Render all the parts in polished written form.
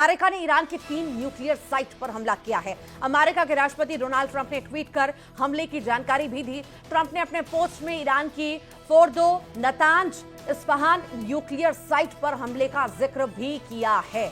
America ने Iran की 3 nuclear site पर हमला किया है। अमेरिका के राष्ट्रपति डोनाल्ड ट्रंप ने ट्वीट कर हमले की जानकारी भी दी। ट्रंप ने अपने पोस्ट में ईरान की Fordow, Natanz, Isfahan nuclear site पर हमले का जिक्र भी किया है।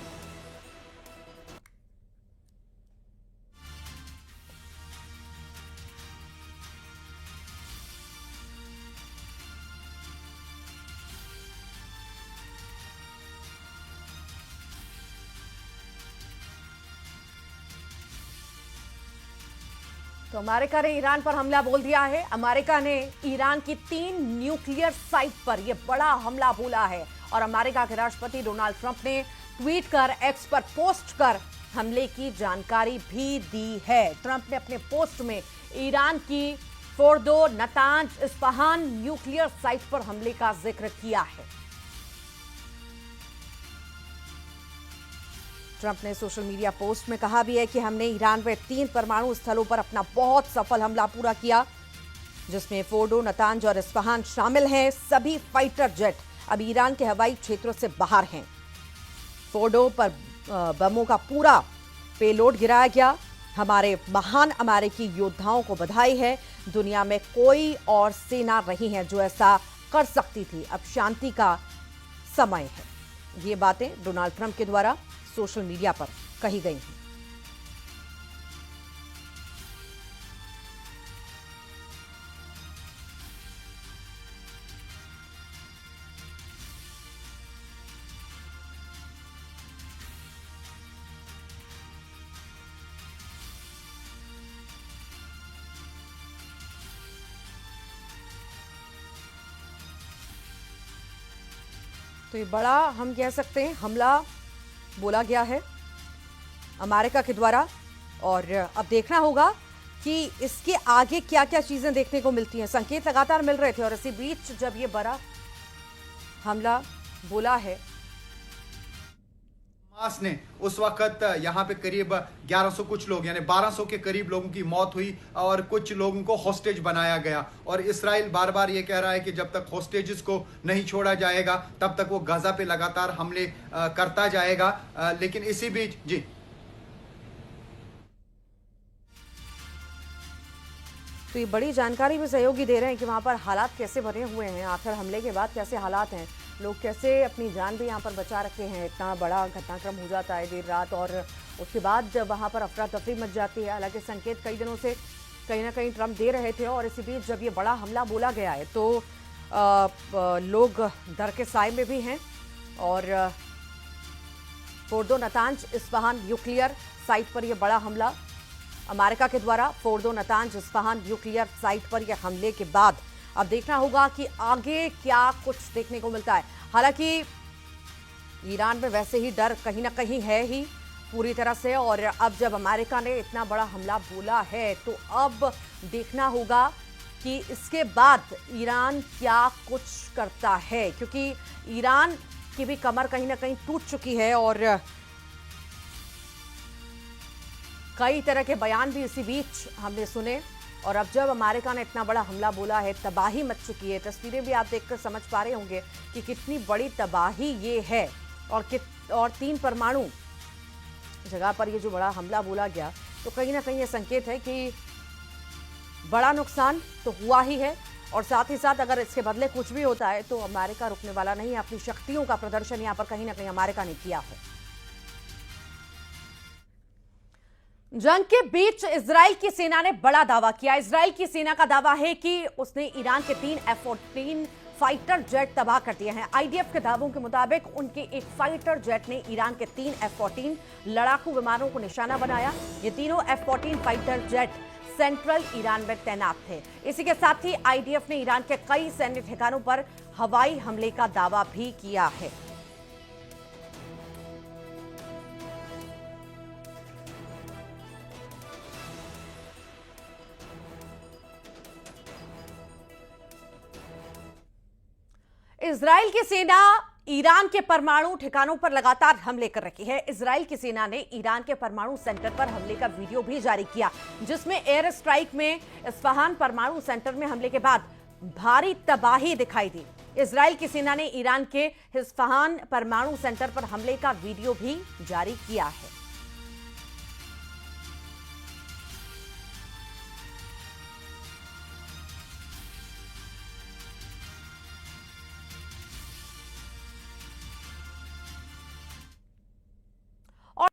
तो अमेरिका ने ईरान पर हमला बोल दिया है। अमेरिका ने ईरान की 3 न्यूक्लियर साइट पर यह बड़ा हमला बोला है और अमेरिका के राष्ट्रपति डोनाल्ड ट्रंप ने ट्वीट कर, एक्स पर पोस्ट कर हमले की जानकारी भी दी है। ट्रंप ने अपने पोस्ट में ईरान की Fordow, Natanz, Isfahan nuclear site पर हमले का जिक्र किया है। ट्रंप ने सोशल मीडिया पोस्ट में कहा भी है कि हमने ईरान में 3 परमाणु स्थलों पर अपना बहुत सफल हमला पूरा किया, जिसमें फोर्डो, नतांज और इस्फहान शामिल हैं। सभी फाइटर जेट अब ईरान के हवाई क्षेत्रों से बाहर हैं। फोर्डो पर बमों का पूरा पेलोड गिराया गया। हमारे महान अमेरिकी योद्धाओं को बधाई है। दुनिया में कोई और सेना नहीं है जो ऐसा कर सकती थी। अब शांति का समय है। ये बातें डोनाल्ड ट्रंप के द्वारा सोशल मीडिया पर कही गई हैं। तो ये बड़ा, हम कह सकते हैं, हमला बोला गया है अमेरिका के द्वारा। और अब देखना होगा कि इसके आगे क्या क्या चीजें देखने को मिलती हैं। संकेत लगातार मिल रहे थे और इसी बीच जब ये बड़ा हमला बोला है, हमास ने उस वक्त यहाँ पे करीब 1100 कुछ लोग यानी 1200 के करीब लोगों की मौत हुई और कुछ लोगों को हॉस्टेज बनाया गया। और इसराइल बार बार ये कह रहा है कि जब तक हॉस्टेजेस को नहीं छोड़ा जाएगा तब तक वो गाजा पे लगातार हमले करता जाएगा। लेकिन इसी बीच जी तो ये बड़ी जानकारी भी सहयोगी दे रहे हैं कि वहां पर हालात कैसे बने हुए हैं, आखिर हमले के बाद कैसे हालात हैं, लोग कैसे अपनी जान भी यहाँ पर बचा रखे हैं। इतना बड़ा घटनाक्रम हो जाता है देर रात और उसके बाद जब वहाँ पर अफरा तफरी मच जाती है। हालांकि संकेत कई दिनों से कहीं ना कहीं ट्रंप दे रहे थे और इसी बीच जब ये बड़ा हमला बोला गया है तो लोग डर के साए में भी हैं। और Fordow, Natanz, Isfahan nuclear site पर यह बड़ा हमला अमेरिका के द्वारा। Fordow, Natanz, Isfahan nuclear site पर यह हमले के बाद अब देखना होगा कि आगे क्या कुछ देखने को मिलता है। हालांकि ईरान में वैसे ही डर कहीं ना कहीं है ही पूरी तरह से, और अब जब अमेरिका ने इतना बड़ा हमला बोला है तो अब देखना होगा कि इसके बाद ईरान क्या कुछ करता है, क्योंकि ईरान की भी कमर कहीं ना कहीं टूट चुकी है और कई तरह के बयान भी इसी बीच हमने सुने। और अब जब अमेरिका ने इतना बड़ा हमला बोला है, तबाही मच चुकी है। तस्वीरें भी आप देखकर समझ पा रहे होंगे कि कितनी बड़ी तबाही ये है। और 3 परमाणु जगह पर ये जो बड़ा हमला बोला गया तो कहीं ना कहीं ये संकेत है कि बड़ा नुकसान तो हुआ ही है। और साथ ही साथ अगर इसके बदले कुछ भी होता है तो अमेरिका रुकने वाला नहीं है। अपनी शक्तियों का प्रदर्शन यहाँ पर कहीं ना कहीं अमेरिका ने किया है। जंग के बीच इजराइल की सेना ने बड़ा दावा किया। इजराइल की सेना का दावा है कि उसने ईरान के 3 F-14 फाइटर जेट तबाह कर दिए हैं। आईडीएफ के दावों के मुताबिक उनके एक फाइटर जेट ने ईरान के 3 F-14 लड़ाकू विमानों को निशाना बनाया। ये तीनों F-14 fighter jet central Iran में तैनात थे। इसी के साथ ही आईडीएफ ने ईरान के कई सैन्य ठिकानों पर हवाई हमले का दावा भी किया है। इजराइल की सेना ईरान के परमाणु ठिकानों पर लगातार हमले कर रही है। इजराइल की सेना ने ईरान के परमाणु सेंटर पर हमले का वीडियो भी जारी किया, जिसमें एयर स्ट्राइक में इस्फहान परमाणु सेंटर में हमले के बाद भारी तबाही दिखाई दी। इजराइल की सेना ने ईरान के हिस्फहान परमाणु सेंटर पर हमले का वीडियो भी जारी किया है।